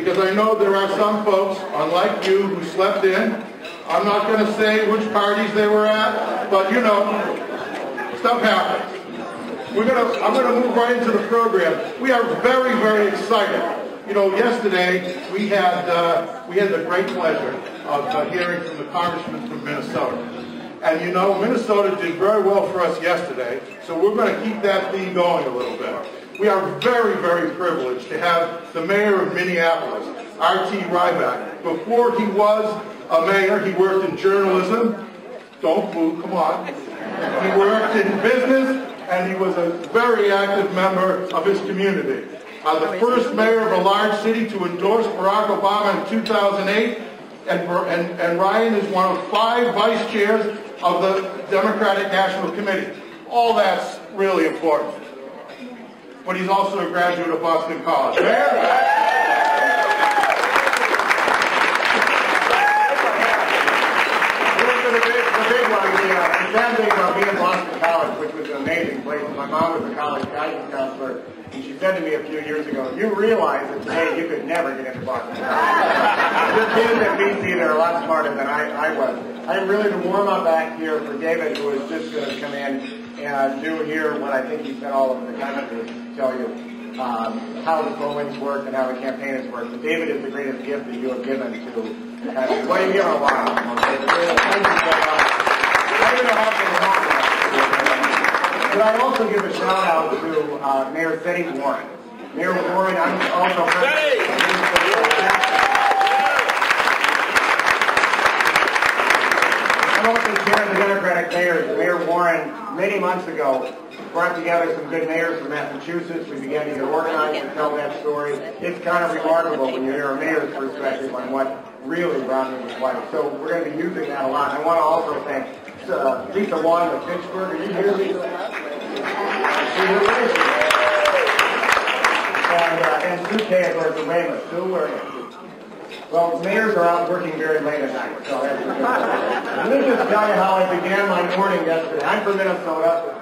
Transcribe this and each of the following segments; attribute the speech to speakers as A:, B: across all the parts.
A: because I know there are some folks, unlike you, who slept in. I'm not going to say which parties they were at, but you know, stuff happens. I'm going to move right into the program. We are very, very excited. You know, yesterday we had the great pleasure of hearing from the congressman from Minnesota. And you know, Minnesota did very well for us yesterday, so we're going to keep that theme going a little bit. We are very, very privileged to have the mayor of Minneapolis, R.T. Rybak. Before he was a mayor, he worked in journalism. Don't move, come on. He worked in business, and he was a very active member of his community. The first mayor of a large city to endorse Barack Obama in 2008, and Ryan is one of 5 vice chairs of the Democratic National Committee. All that's really important. But he's also a graduate of Boston College. Mayor?
B: The big one, the sad thing about being at Boston College, which was an amazing place. My mom was a college guidance counselor, and she said to me a few years ago, you realize that today you could never get into Boston College. The kids at BC, they're a lot smarter than I was. I'm really to warm up back here for David, who is just going to come in and do here what I think he spent all of the time to tell you how the pollings work and how the campaign has worked. But David is the greatest gift that you have given to well, you've given a lot. Okay? Thank you so much. But I also give a shout out to Mayor Ceddy Warren. Mayor Warren, I'm also I'm also chair of the Democratic Mayors. Mayor Warren, many months ago, brought together some good mayors from Massachusetts. We began to get organized and tell that story. It's kind of remarkable when you hear a mayor's perspective on what really Romney was like. So we're going to be using that a lot. I want to also thank Lisa Wong of Pittsburgh. Are you here, Lisa? And Sue Kay of Pennsylvania. Sue, where are you? Well, mayors are out working very late at night, so that's good. Let me just tell you how I began my morning yesterday. I'm from Minnesota.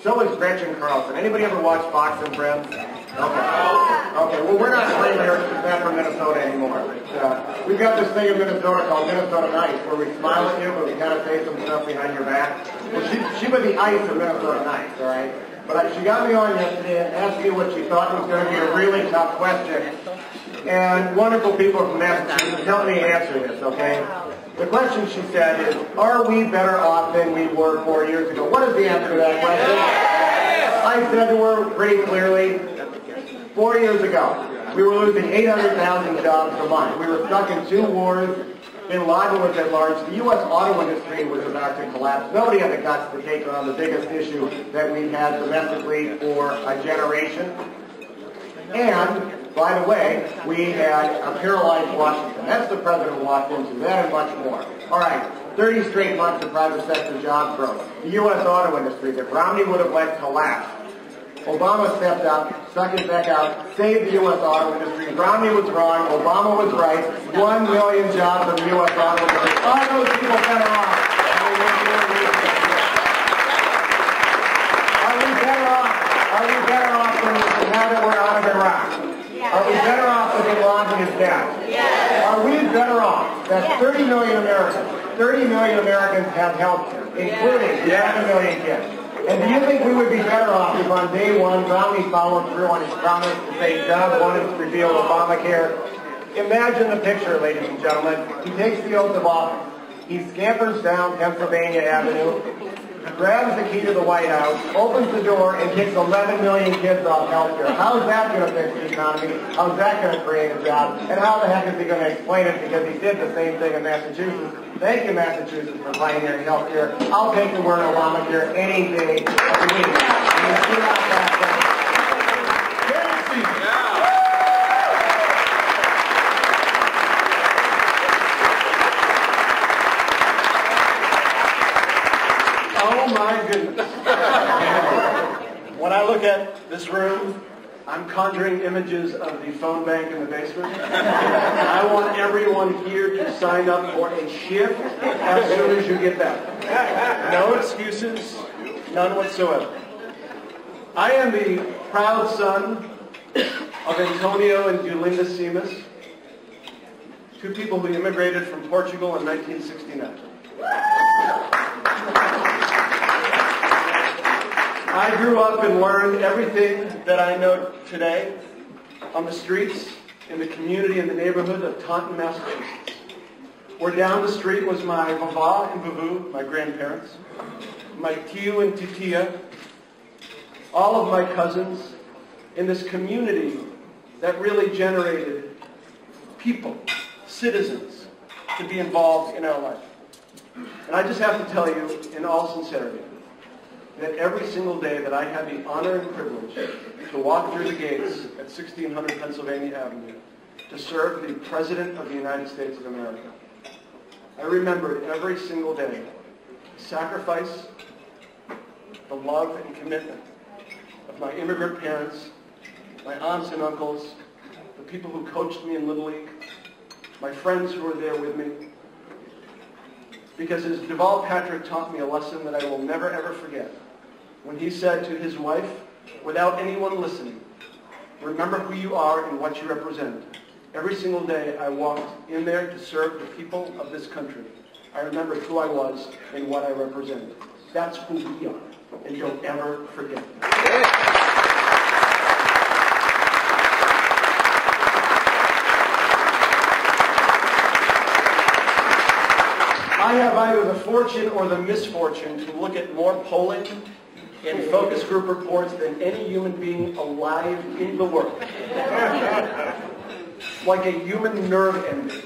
B: So is Gretchen Carlson. Anybody ever watch Fox and Friends? Okay, well, we're not three mayors from Minnesota anymore. But, we've got this thing in Minnesota called Minnesota Nice, where we smile at you, but we kind of say some stuff behind your back. Well, she was the ice of Minnesota Nice, all right? But she got me on yesterday and asked me what she thought was going to be a really tough question. And wonderful people from Massachusetts helped me answer this, okay? The question, she said, is, are we better off than we were 4 years ago? What is the answer to that question? I said to her pretty clearly, 4 years ago, we were losing 800,000 jobs a month. We were stuck in 2 wars. Bin Laden was at large. The U.S. auto industry was about to collapse. Nobody had the guts to take on the biggest issue that we've had domestically for a generation. And, by the way, we had a paralyzed Washington. That's the president walked into. That and much more. All right, 30 straight months of private sector job growth. The U.S. auto industry that Romney would have let collapse. Obama stepped up, stuck his neck out, saved the U.S. auto industry. Romney was wrong. Obama was right. 1 million jobs in the U.S. auto industry. Are those people better off? Are we better off? Are we better off now that we're out of Iraq? Are we better off with Bin Laden is dead? Are we better off that 30 million Americans have health care, including 7 million kids? And do you think we would be better off if on day one Romney followed through on his promise to say God wanted to repeal Obamacare? Imagine the picture, ladies and gentlemen. He takes the oath of office. He scampers down Pennsylvania Avenue, grabs the key to the White House, opens the door, and kicks 11 million kids off health care. How's that going to fix the economy? How's that going to create a job? And how the heck is he going to explain it? Because he did the same thing in Massachusetts. Thank you, Massachusetts, for pioneering health care. I'll take the word Obamacare any day of the week.
C: Oh my goodness. When I look at this room, I'm conjuring images of the phone bank in the basement. I want everyone here to sign up for a shift as soon as you get back. No excuses, none whatsoever. I am the proud son of Antonio and Yulinda Simas. two people who immigrated from Portugal in 1969. I grew up and learned everything that I know today on the streets, in the community, in the neighborhood of Taunton, Massachusetts. Where down the street was my vava and vavu, my grandparents, my tiu and titia, all of my cousins, in this community that really generated people, citizens, to be involved in our life. And I just have to tell you, in all sincerity, that every single day that I had the honor and privilege to walk through the gates at 1600 Pennsylvania Avenue to serve the President of the United States of America, I remembered every single day the sacrifice, the love and commitment of my immigrant parents, my aunts and uncles, the people who coached me in Little League, my friends who were there with me. Because as Deval Patrick taught me a lesson that I will never ever forget, when he said to his wife, without anyone listening, remember who you are and what you represent. Every single day I walked in there to serve the people of this country. I remembered who I was and what I represented. That's who we are, and don't ever forget that. I have either the fortune or the misfortune to look at more polling and focus group reports than any human being alive in the world. Like a human nerve ending.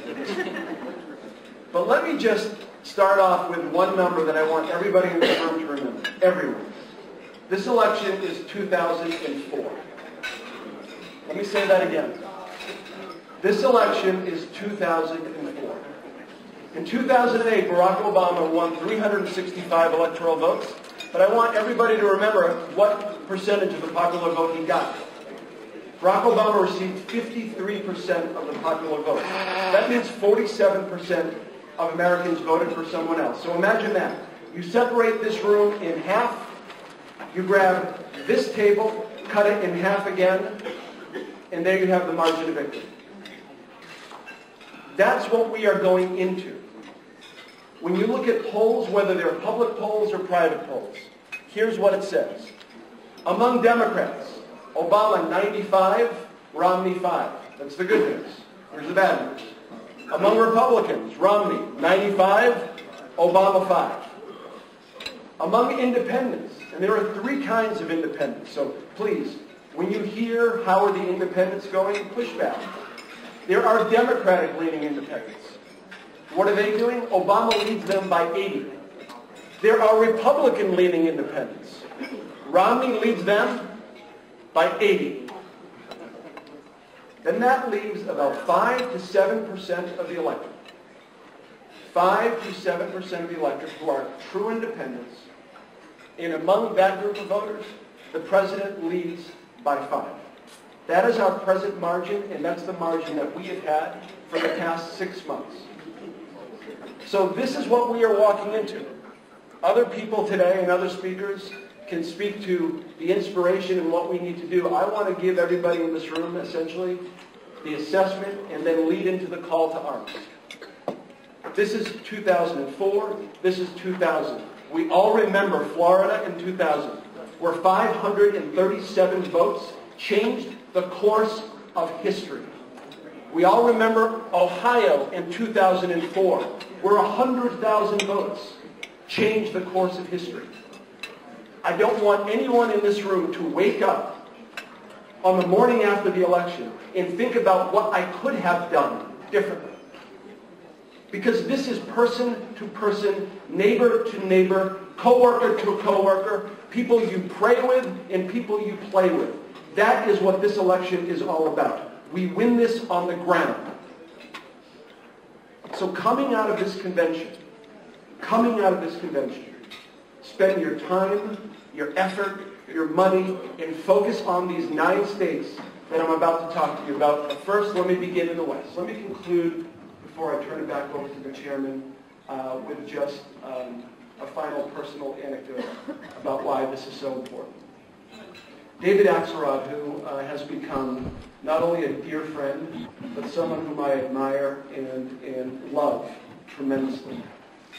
C: But let me just start off with one number that I want everybody in this room to remember. Everyone. This election is 2004. Let me say that again. This election is 2004. In 2008, Barack Obama won 365 electoral votes, but I want everybody to remember what percentage of the popular vote he got. Barack Obama received 53% of the popular vote. That means 47% of Americans voted for someone else. So imagine that. You separate this room in half, you grab this table, cut it in half again, and there you have the margin of victory. That's what we are going into. When you look at polls, whether they're public polls or private polls, here's what it says. Among Democrats, Obama 95, Romney 5. That's the good news. Here's the bad news. Among Republicans, Romney 95, Obama 5. Among independents, and there are three kinds of independents, so please, when you hear how are the independents going, push back. There are Democratic-leaning independents. What are they doing? Obama leads them by 80. There are Republican-leaning independents. Romney leads them by 80. Then that leaves about 5 to 7% of the electorate. 5 to 7% of the electorate who are true independents. And among that group of voters, the president leads by 5. That is our present margin, and that's the margin that we have had for the past 6 months. So this is what we are walking into. Other people today and other speakers can speak to the inspiration and what we need to do. I want to give everybody in this room, essentially, the assessment and then lead into the call to arms. This is 2004. This is 2000. We all remember Florida in 2000, where 537 votes changed the course of history. We all remember Ohio in 2004, where 100,000 votes changed the course of history. I don't want anyone in this room to wake up on the morning after the election and think about what I could have done differently. Because this is person to person, neighbor to neighbor, coworker to coworker, people you pray with and people you play with. That is what this election is all about. We win this on the ground. So coming out of this convention, spend your time, your effort, your money, and focus on these 9 states that I'm about to talk to you about. But first, let me begin in the West. Let me conclude, before I turn it back over to the chairman, with just a final personal anecdote about why this is so important. David Axelrod, who has become not only a dear friend, but someone whom I admire and love tremendously.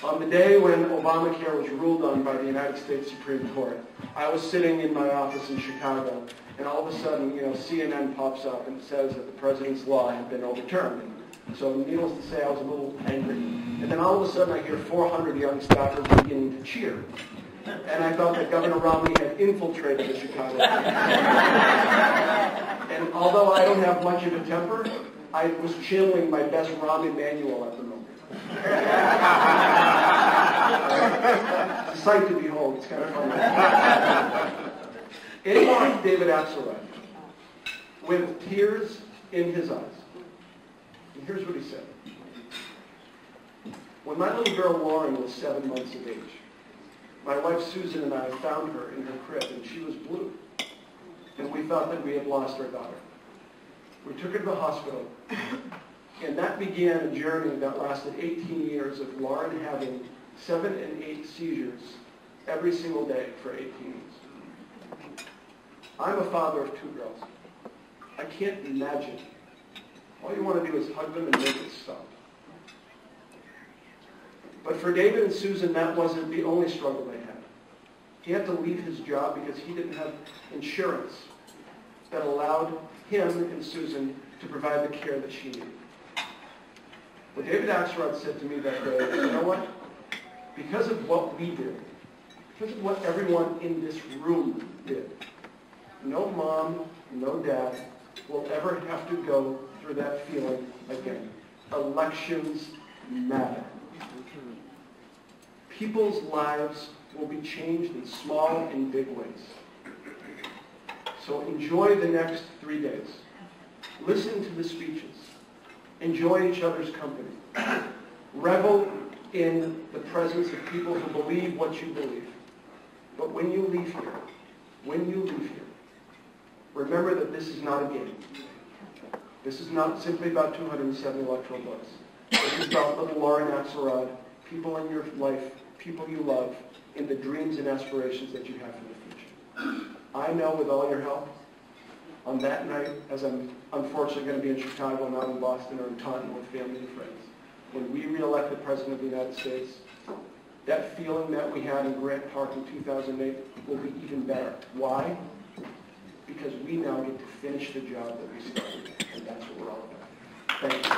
C: On the day when Obamacare was ruled on by the United States Supreme Court, I was sitting in my office in Chicago, and all of a sudden, CNN pops up and says that the president's law had been overturned. So needless to say, I was a little angry. And then all of a sudden, I hear 400 young staffers beginning to cheer. And I thought that Governor Romney had infiltrated the Chicago. And although I don't have much of a temper, I was channeling my best Rahm Emanuel at the moment. It's a sight to behold. It's kind of fun. In walked David Axelrod with tears in his eyes. And here's what he said. When my little girl Lauren was 7 months of age, my wife Susan and I found her in her crib, and she was blue. And we thought that we had lost our daughter. We took her to the hospital, and that began a journey that lasted 18 years of Lauren having 7 and 8 seizures every single day for 18 weeks. I'm a father of 2 girls. I can't imagine. All you want to do is hug them and make it stop. But for David and Susan, that wasn't the only struggle they had. He had to leave his job because he didn't have insurance that allowed him and Susan to provide the care that she needed. Well, David Axelrod said to me that day, you know what? Because of what we did, because of what everyone in this room did, no mom, no dad will ever have to go through that feeling again. Elections matter. People's lives will be changed in small and big ways. So enjoy the next 3 days. Listen to the speeches. Enjoy each other's company. Revel in the presence of people who believe what you believe. But when you leave here, remember that this is not a game. This is not simply about 270 electoral votes. This is about little Lauren Axelrod, people in your life, people you love, and the dreams and aspirations that you have for the future. I know with all your help, on that night, as I'm unfortunately going to be in Chicago, not in Boston or in Taunton with family and friends, when we re-elect the President of the United States, that feeling that we had in Grant Park in 2008 will be even better. Why? Because we now get to finish the job that we started, and that's what we're all about. Thank you.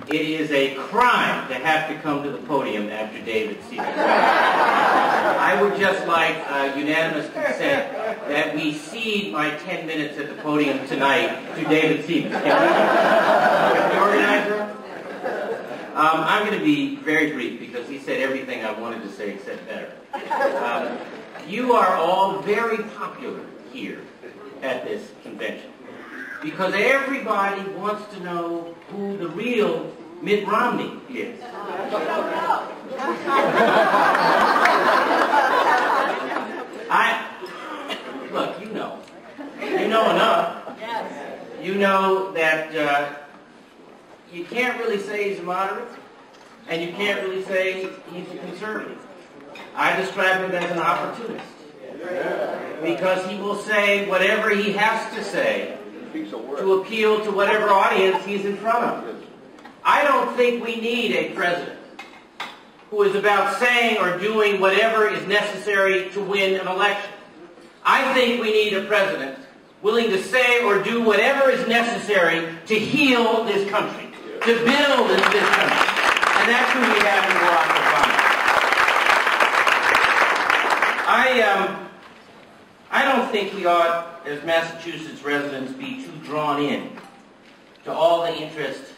D: It is a crime to have to come to the podium after David Stevens. I would just like unanimous consent that we cede my 10 minutes at the podium tonight to David Stevens. Can we? The organizer? I'm going to be very brief because he said everything I wanted to say except better. You are all very popular here at this convention because everybody wants to know who the real Mitt Romney is. Look, you know enough. You know that you can't really say he's a moderate, and you can't really say he's a conservative. I describe him as an opportunist because he will say whatever he has to say to appeal to whatever audience he's in front of. I don't think we need a president who is about saying or doing whatever is necessary to win an election. I think we need a president willing to say or do whatever is necessary to heal this country, to build this country. And that's who we have in Barack Obama. I don't think we ought, as Massachusetts residents, be too drawn in to all the interest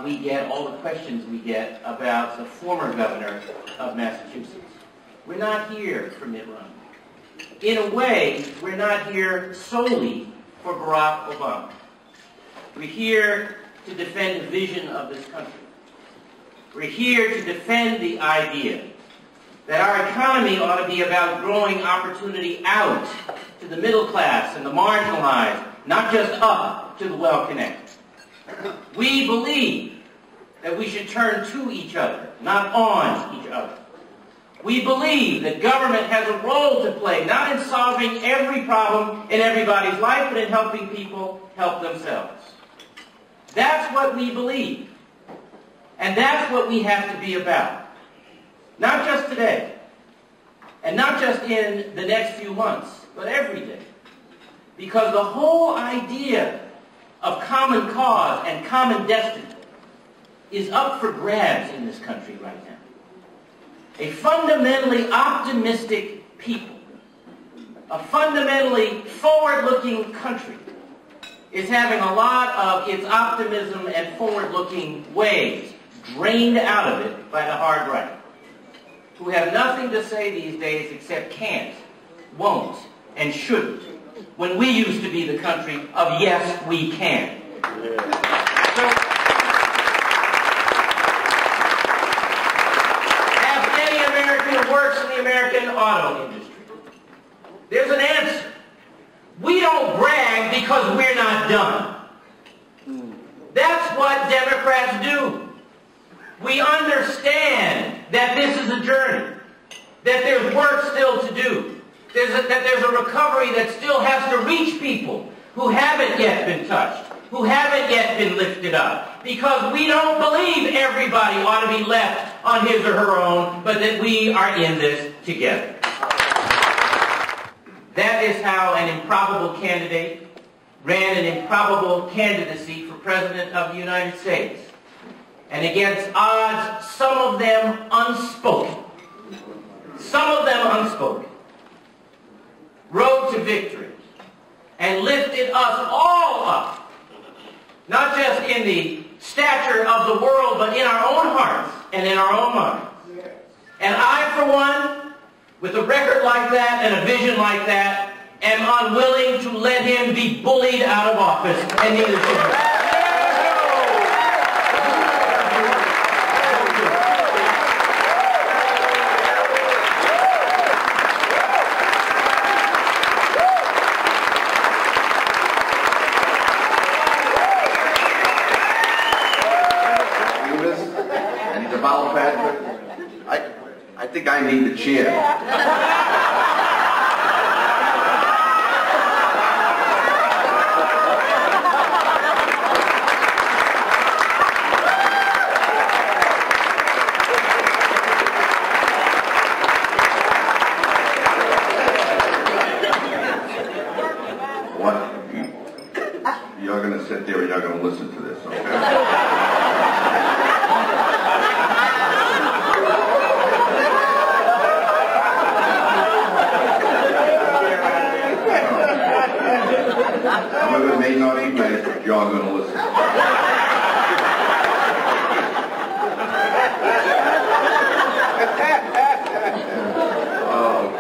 D: we get, all the questions we get about the former governor of Massachusetts. We're not here for Mitt Romney. In a way, we're not here solely for Barack Obama. We're here to defend the vision of this country. We're here to defend the idea that our economy ought to be about growing opportunity out to the middle class and the marginalized not just up to the well-connected. We believe that we should turn to each other, not on each other. We believe that government has a role to play, not in solving every problem in everybody's life, but in helping people help themselves. That's what we believe. And that's what we have to be about. Not just today, and not just in the next few months, but every day. Because the whole idea of common cause and common destiny is up for grabs in this country right now. A fundamentally optimistic people, a fundamentally forward-looking country is having a lot of its optimism and forward-looking ways drained out of it by the hard right, who have nothing to say these days except can't, won't, and shouldn't, when we used to be the country of yes, we can. So, ask any American who works in the American auto industry. There's an answer. We don't brag because we're not done. That's what Democrats do. We understand that this is a journey, that there's work still to do, that there's a recovery that still has to reach people who haven't yet been touched, who haven't yet been lifted up, because we don't believe everybody ought to be left on his or her own, but that we are in this together. That is how an improbable candidate ran an improbable candidacy for President of the United States. And against odds, some of them unspoken, rode to victory and lifted us all up, not just in the stature of the world, but in our own hearts and in our own minds. And I, for one, with a record like that and a vision like that, am unwilling to let him be bullied out of office, and neither should you.
E: I think I need the chair. What? You're going to sit there and you're going to listen to this, okay? Some of it may not be nice, but you're going to listen. Oh,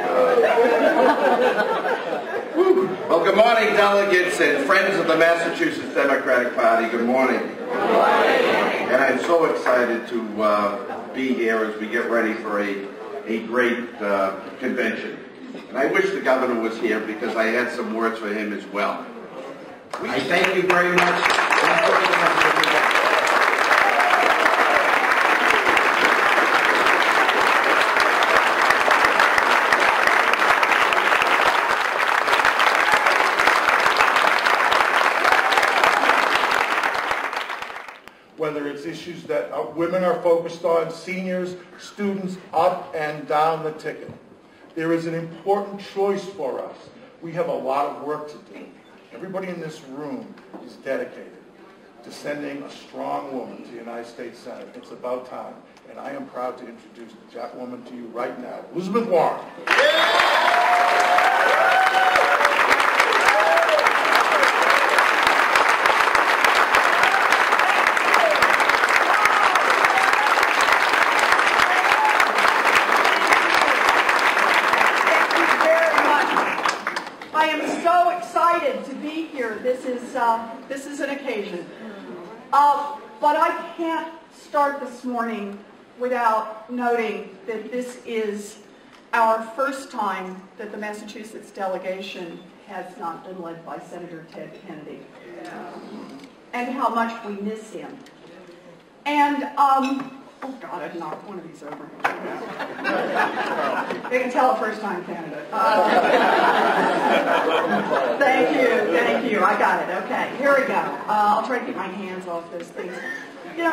E: God. Well, good morning, delegates and friends of the Massachusetts Democratic Party. Good morning. Good morning. And I'm so excited to be here as we get ready for a great convention. And I wish the governor was here because I had some words for him as well. I thank you very much.
A: Whether it's issues that women are focused on, seniors, students, up and down the ticket. There is an important choice for us. We have a lot of work to do. Everybody in this room is dedicated to sending a strong woman to the United States Senate. It's about time. And I am proud to introduce that woman to you right now, Elizabeth Warren.
F: This is an occasion. But I can't start this morning without noting that this is our first time that the Massachusetts delegation has not been led by Senator Ted Kennedy, and how much we miss him. And, oh God, I'd knock one of these over. You can tell a first-time candidate. Thank you, I got it, okay, here we go. I'll try to get my hands off those things. You know,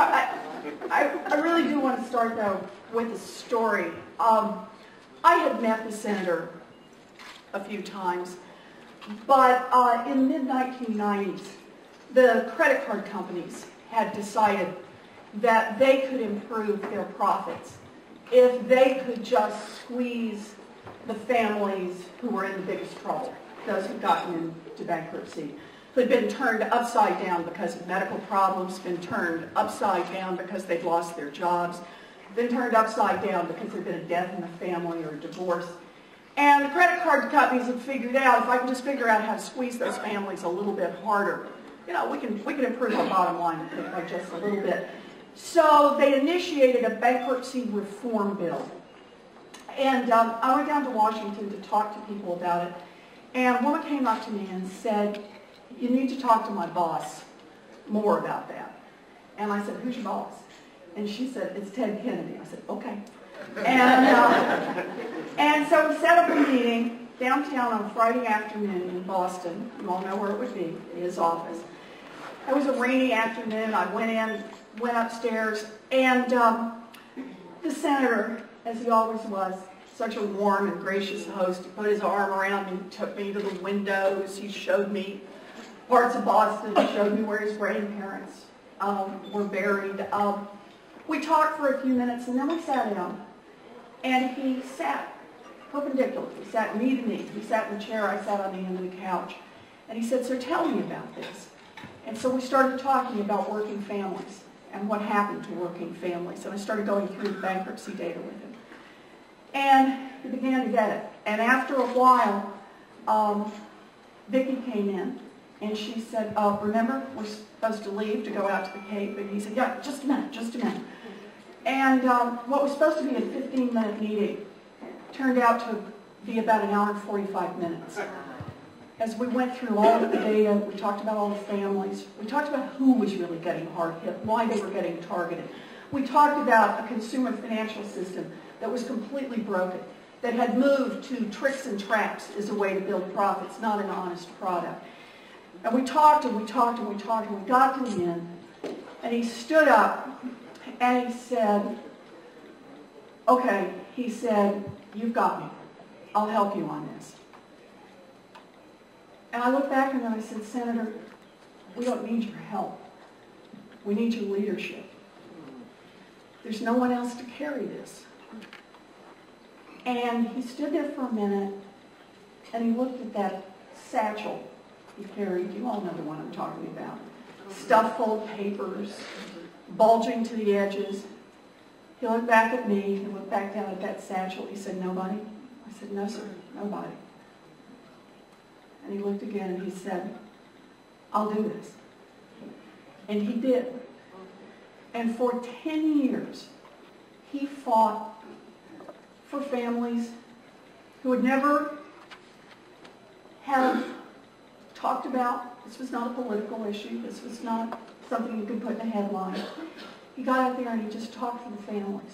F: I really do want to start, though, with a story. I had met the senator a few times, but in the mid-1990s, the credit card companies had decided that they could improve their profits if they could just squeeze the families who were in the biggest trouble, those who'd gotten into bankruptcy, who'd been turned upside down because of medical problems, been turned upside down because they'd lost their jobs, been turned upside down because there'd been a death in the family or a divorce. And the credit card companies had figured out, if I can just figure out how to squeeze those families a little bit harder, you know, we can improve our bottom line by just a little bit. So they initiated a bankruptcy reform bill. And I went down to Washington to talk to people about it. And a woman came up to me and said, you need to talk to my boss more about that. And I said, who's your boss? And she said, it's Ted Kennedy. I said, okay. And so we set up a meeting downtown on Friday afternoon in Boston. You all know where it would be, his office. It was a rainy afternoon. I went upstairs, and the senator, as he always was, such a warm and gracious host, he put his arm around me, took me to the windows, he showed me parts of Boston, he showed me where his grandparents were buried. We talked for a few minutes, and then we sat down, and he sat perpendicular. He sat knee to knee. He sat in the chair, I sat on the end of the couch. And he said, so tell me about this. And so we started talking about working families and what happened to working families. And I started going through the bankruptcy data with him. And he began to get it. And after a while, Vicki came in, and she said, remember, we're supposed to leave to go out to the Cape? And he said, yeah, just a minute. And what was supposed to be a 15-minute meeting turned out to be about 1 hour and 45 minutes. As we went through all of the data, we talked about all the families. We talked about who was really getting hard hit, why they were getting targeted. We talked about a consumer financial system that was completely broken, that had moved to tricks and traps as a way to build profits, not an honest product. And we talked and we talked and we talked, and we got to the end, and he stood up and he said, okay, he said, you've got me. I'll help you on this. And I looked back and I said, Senator, we don't need your help. We need your leadership. There's no one else to carry this. And he stood there for a minute, and he looked at that satchel he carried. You all know the one I'm talking about. Stuffed full of papers, bulging to the edges. He looked back at me. He looked back down at that satchel. He said, nobody? I said, no, sir, nobody. And he looked again and he said, I'll do this. And he did. And for 10 years, he fought for families who would never have talked about. This was not a political issue. This was not something you could put in a headline. He got out there and he just talked for the families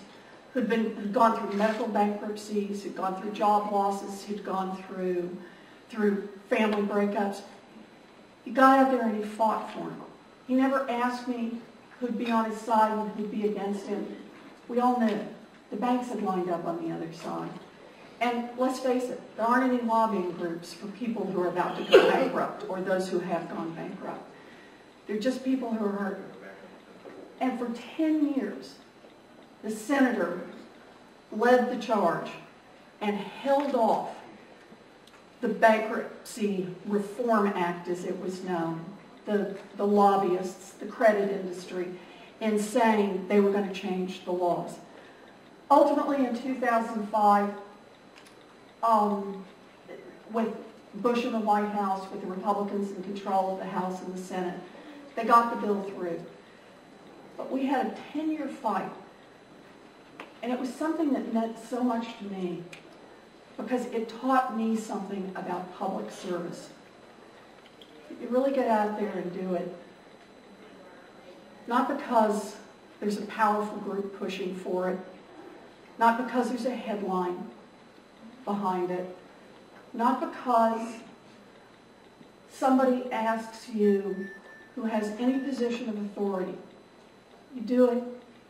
F: who'd gone through medical bankruptcies, who'd gone through job losses, who'd gone through family breakups. He got out there and he fought for them. He never asked me who'd be on his side and who'd be against him. We all knew. The banks had lined up on the other side. And let's face it, there aren't any lobbying groups for people who are about to go bankrupt or those who have gone bankrupt. They're just people who are hurt. And for 10 years, the senator led the charge and held off the Bankruptcy Reform Act, as it was known, the lobbyists, the credit industry, in saying they were going to change the laws. Ultimately, in 2005, with Bush in the White House, with the Republicans in control of the House and the Senate, they got the bill through. But we had a 10-year fight, and it was something that meant so much to me. because it taught me something about public service. You really get out there and do it, not because there's a powerful group pushing for it, not because there's a headline behind it, not because somebody asks you who has any position of authority. You do it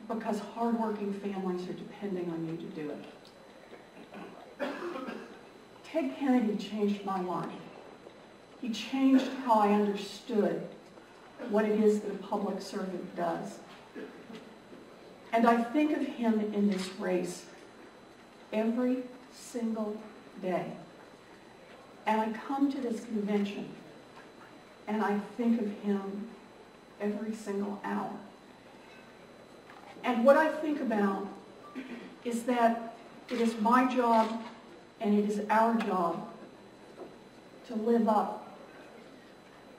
F: because hardworking families are depending on you to do it. Ted Kennedy changed my life. He changed how I understood what it is that a public servant does. And I think of him in this race every single day. And I come to this convention and I think of him every single hour. And what I think about is that it is my job and it is our job to live up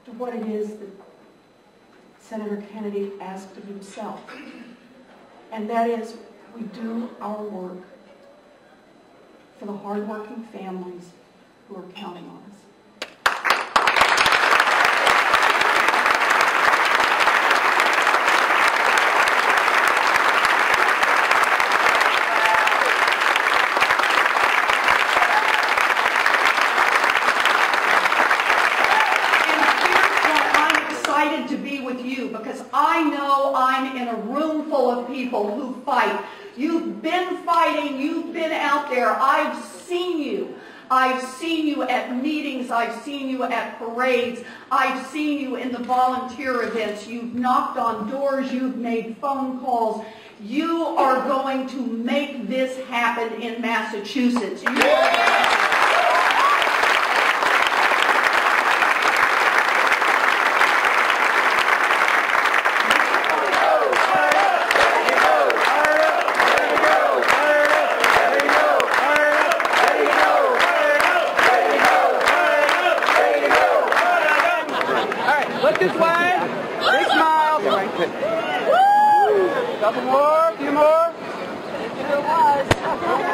F: to what it is that Senator Kennedy asked of himself. And that is, we do our work for the hardworking families who are counting on us.
G: Because I know I'm in a room full of people who fight. You've been fighting, you've been out there. I've seen you. I've seen you at meetings, I've seen you at parades, I've seen you in the volunteer events. You've knocked on doors, you've made phone calls. You are going to make this happen in Massachusetts.
H: Look this way. Big smile. Woo! Couple more, a few more. There was.